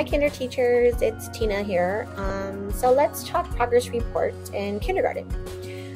Hi Kinder teachers, it's Tina here. So let's talk progress reports in kindergarten.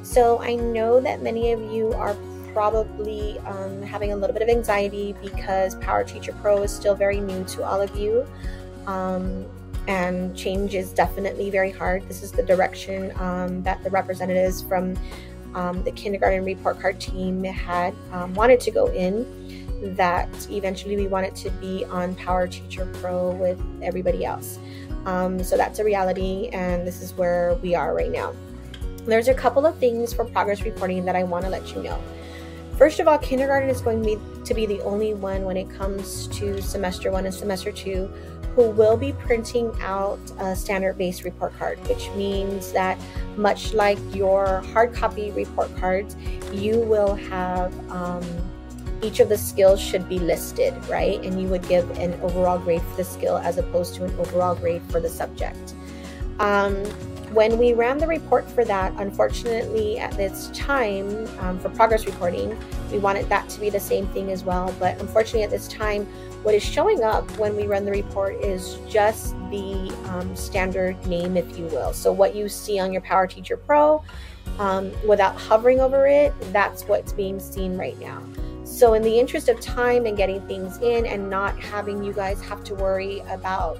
So I know that many of you are probably having a little bit of anxiety because PowerTeacher Pro is still very new to all of you. And change is definitely very hard. This is the direction that the representatives from the kindergarten report card team had wanted to go in, that eventually we want it to be on PowerTeacher Pro with everybody else. So that's a reality, and this is where we are right now. There's a couple of things for progress reporting that I want to let you know. First of all, kindergarten is going to be the only one when it comes to semester 1 and semester 2 who will be printing out a standard-based report card, which means that much like your hard copy report cards, you will have each of the skills should be listed, right? And you would give an overall grade for the skill as opposed to an overall grade for the subject. When we ran the report for that, unfortunately at this time, for progress reporting, we wanted that to be the same thing as well. But unfortunately at this time, what is showing up when we run the report is just the standard name, if you will. So what you see on your PowerTeacher Pro, without hovering over it, that's what's being seen right now. So in the interest of time and getting things in and not having you guys have to worry about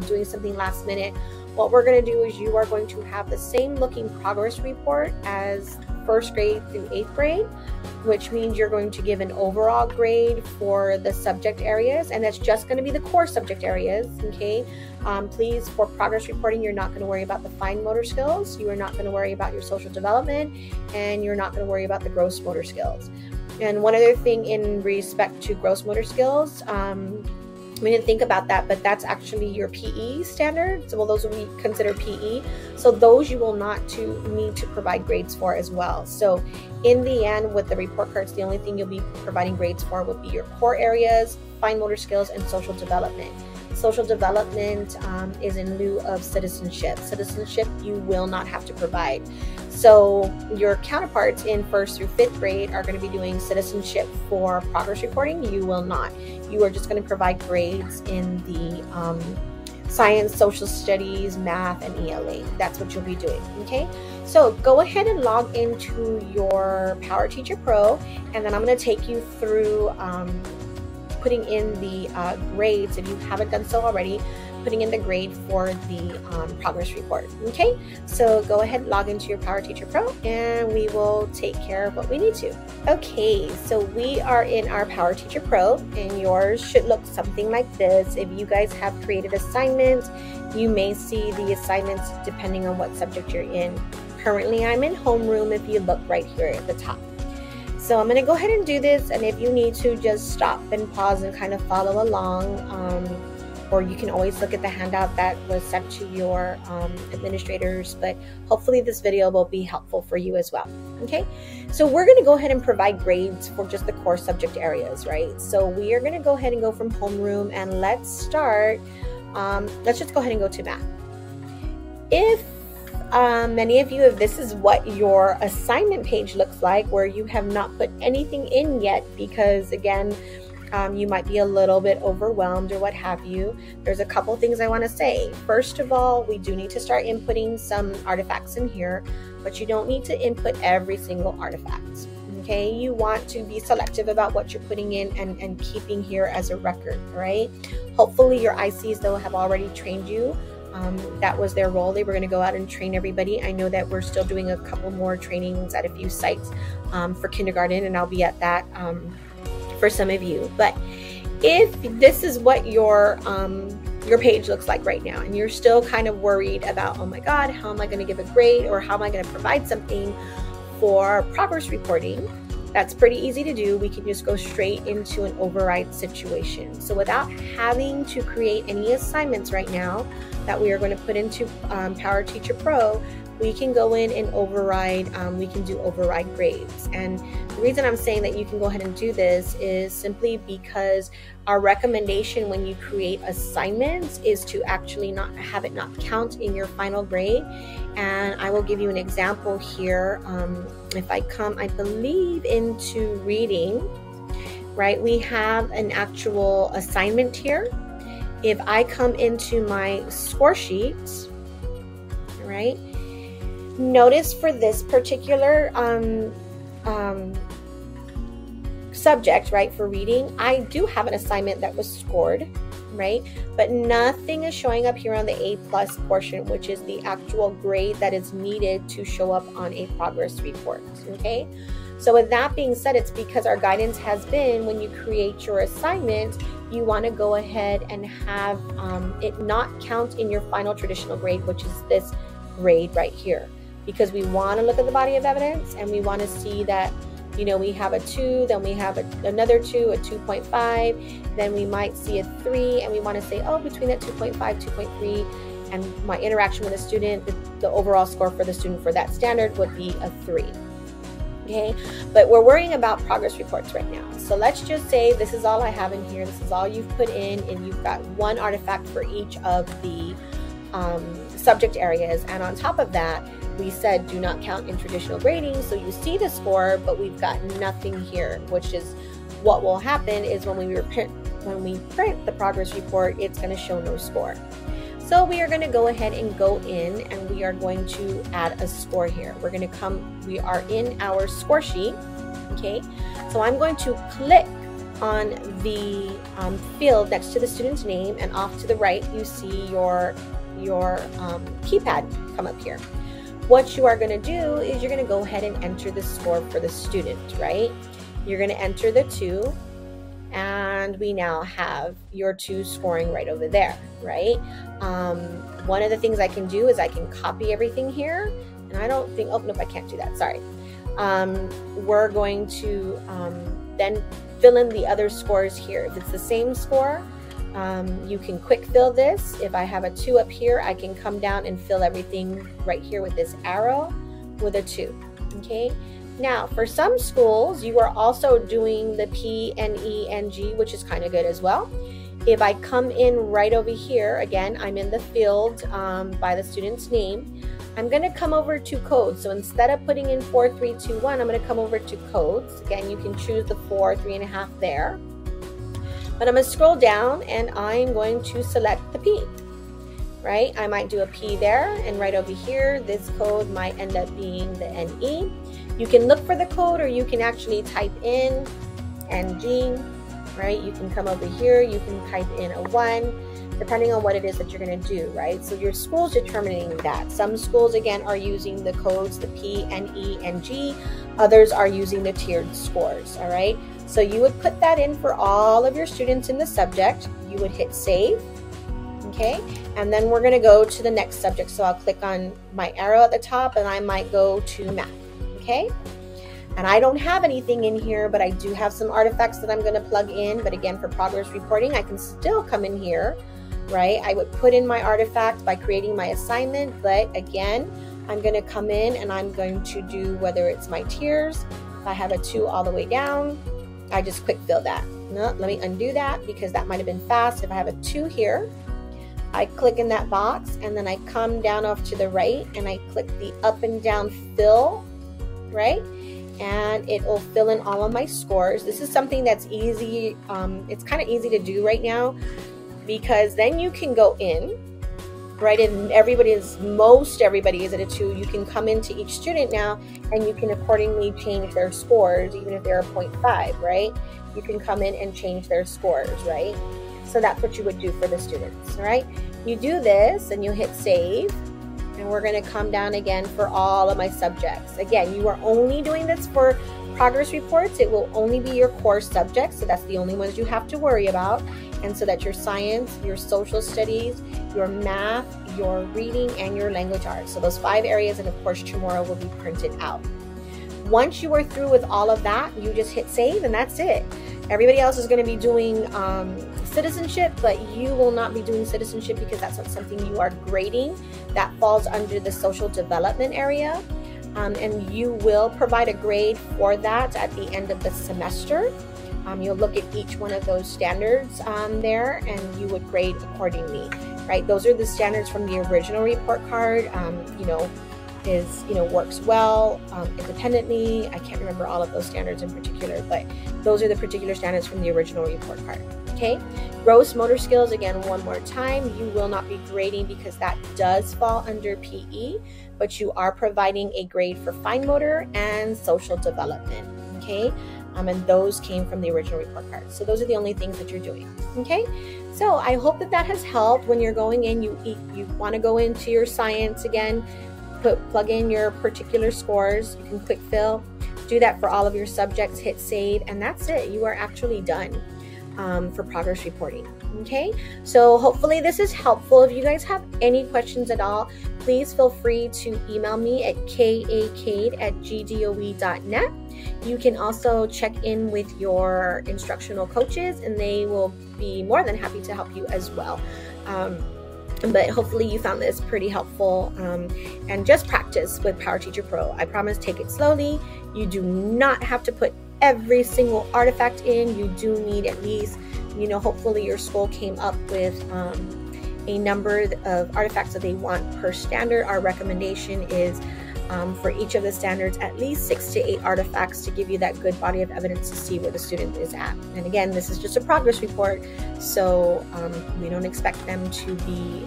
doing something last minute, what we're going to do is you are going to have the same looking progress report as first grade through 8th grade, which means you're going to give an overall grade for the subject areas, and that's just going to be the core subject areas, okay? Please, for progress reporting, you're not going to worry about the fine motor skills, you are not going to worry about your social development, and you're not going to worry about the gross motor skills. And one other thing in respect to gross motor skills, we didn't think about that, but that's actually your PE standards. Well, those will be considered PE. So those you will not need to provide grades for as well. So in the end, with the report cards, the only thing you'll be providing grades for will be your core areas, fine motor skills, and social development. Social development is in lieu of citizenship. Citizenship you will not have to provide. So your counterparts in 1st through 5th grade are going to be doing citizenship for progress reporting. You will not. You are just going to provide grades in the science, social studies, math, and ELA. That's what you'll be doing, okay? So go ahead and log into your PowerTeacher Pro, and then I'm going to take you through putting in the grades, if you haven't done so already, putting in the grade for the progress report, okay? So go ahead and log into your PowerTeacher Pro and we will take care of what we need to. Okay, so we are in our PowerTeacher Pro, and yours should look something like this. If you guys have created assignments, you may see the assignments depending on what subject you're in. Currently, I'm in homeroom if you look right here at the top. So I'm going to go ahead and do this, and if you need to, just stop and pause and kind of follow along, or you can always look at the handout that was sent to your administrators, but hopefully this video will be helpful for you as well, okay? So we're going to go ahead and provide grades for just the core subject areas, right? So we are going to go ahead and go from homeroom, and let's start, let's just go ahead and go to math. If many of you, if this is what your assignment page looks like, where you have not put anything in yet because, again, you might be a little bit overwhelmed or what have you, there's a couple things I want to say. First of all, we do need to start inputting some artifacts in here, but you don't need to input every single artifact, okay? You want to be selective about what you're putting in and keeping here as a record, right? Hopefully your ICs, though, have already trained you. That was their role. They were going to go out and train everybody. I know that we're still doing a couple more trainings at a few sites for kindergarten, and I'll be at that for some of you. But if this is what your page looks like right now, and you're still kind of worried about, oh my God, how am I going to give a grade, or how am I going to provide something for progress reporting, that's pretty easy to do. We can just go straight into an override situation. So without having to create any assignments right now that we are going to put into PowerTeacher Pro, we can go in and override, we can do override grades. And the reason I'm saying that you can go ahead and do this is simply because our recommendation when you create assignments is to actually not have it not count in your final grade. And I will give you an example here. If I come, I believe, into reading, right, we have an actual assignment here. If I come into my score sheet, all right, notice for this particular subject, right, for reading, I do have an assignment that was scored, right, but nothing is showing up here on the A+ portion, which is the actual grade that is needed to show up on a progress report. Okay, so with that being said, it's because our guidance has been, when you create your assignment, you want to go ahead and have it not count in your final traditional grade, which is this grade right here, because we want to look at the body of evidence and we want to see that, you know, we have a 2, then we have another 2, a 2.5, then we might see a 3, and we want to say, oh, between that 2.5, 2.3, and my interaction with the student, the overall score for the student for that standard would be a 3. Okay, but we're worrying about progress reports right now. So let's just say this is all I have in here. This is all you've put in, and you've got one artifact for each of the subject areas. And on top of that, we said do not count in traditional grading. So you see the score, but we've got nothing here, which is what will happen is when we print the progress report, it's going to show no score. So we are going to go ahead and go in, and we are going to add a score here. We are in our score sheet. Okay, so I'm going to click on the field next to the student's name, and off to the right you see your keypad come up here. What you are going to do is you're going to go ahead and enter the score for the student, right? You're going to enter the 2, and we now have your 2 scoring right over there, right? One of the things I can do is I can copy everything here, and I don't think, oh, nope, I can't do that, sorry. We're going to then fill in the other scores here. If it's the same score, you can quick fill this. If I have a 2 up here, I can come down and fill everything right here with this arrow with a 2. Okay, now for some schools you are also doing the P, N, E, and G, which is kind of good as well. If I come in right over here, again, I'm in the field by the student's name, I'm going to come over to codes. So instead of putting in 4, 3, 2, 1, I'm going to come over to codes. Again, you can choose the 4, 3.5 there. But I'm going to scroll down, and I'm going to select the P, right? I might do a P there, and right over here, this code might end up being the NE. You can look for the code, or you can actually type in NG, right? You can come over here, you can type in a 1, depending on what it is that you're going to do, right? So your school's determining that. Some schools, again, are using the codes, the P, NE, and G. Others are using the tiered scores, all right? So you would put that in for all of your students in the subject. You would hit save, okay? And then we're gonna go to the next subject. So I'll click on my arrow at the top, and I might go to math, okay? And I don't have anything in here, but I do have some artifacts that I'm gonna plug in. But again, for progress reporting, I can still come in here, right? I would put in my artifact by creating my assignment, but again, I'm gonna come in and I'm going to do whether it's my tiers. If I have a 2 all the way down, I just quick fill that. No, let me undo that because that might have been fast. If I have a 2 here, I click in that box, and then I come down off to the right, and I click the up and down fill, right? And it will fill in all of my scores. This is something that's easy. It's kind of easy to do right now, because then you can go in, right? And most everybody is at a 2. You can come into each student now, and you can accordingly change their scores, even if they're a 0.5, right? You can come in and change their scores, right? So that's what you would do for the students, right? You do this, and you hit save, and we're going to come down again for all of my subjects. Again, you are only doing this for progress reports. It will only be your core subjects, so that's the only ones you have to worry about. And so that your science, your social studies, your math, your reading, and your language arts. So those 5 areas, and of course tomorrow will be printed out. Once you are through with all of that, you just hit save, and that's it. Everybody else is going to be doing citizenship, but you will not be doing citizenship because that's not something you are grading. That falls under the social development area. And you will provide a grade for that at the end of the semester. You'll look at each one of those standards there, and you would grade accordingly, right? Those are the standards from the original report card. You know, is, works well independently. I can't remember all of those standards in particular, but those are the particular standards from the original report card. Okay, gross motor skills, again, one more time, you will not be grading because that does fall under PE, but you are providing a grade for fine motor and social development. Okay, and those came from the original report card. So those are the only things that you're doing. Okay, so I hope that hhas helped. When you're going in, you want to go into your science again, plug in your particular scores. You can quick fill, do that for all of your subjects, hit save, and that's it. You are actually done for progress reporting. Okay, so hopefully this is helpful. If you guys have any questions at all, please feel free to email me at kaacade@gdoe.net. You can also check in with your instructional coaches, and they will be more than happy to help you as well. But hopefully you found this pretty helpful, and just practice with PowerTeacher Pro. I promise, take it slowly. You do not have to put every single artifact in. You do need at least, hopefully your school came up with a number of artifacts that they want per standard. Our recommendation is for each of the standards at least 6 to 8 artifacts to give you that good body of evidence to see where the student is at. And again, this is just a progress report, so we don't expect them to be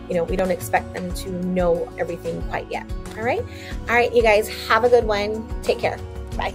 we don't expect them to know everything quite yet. All right, you guys, have a good one. Take care. Bye.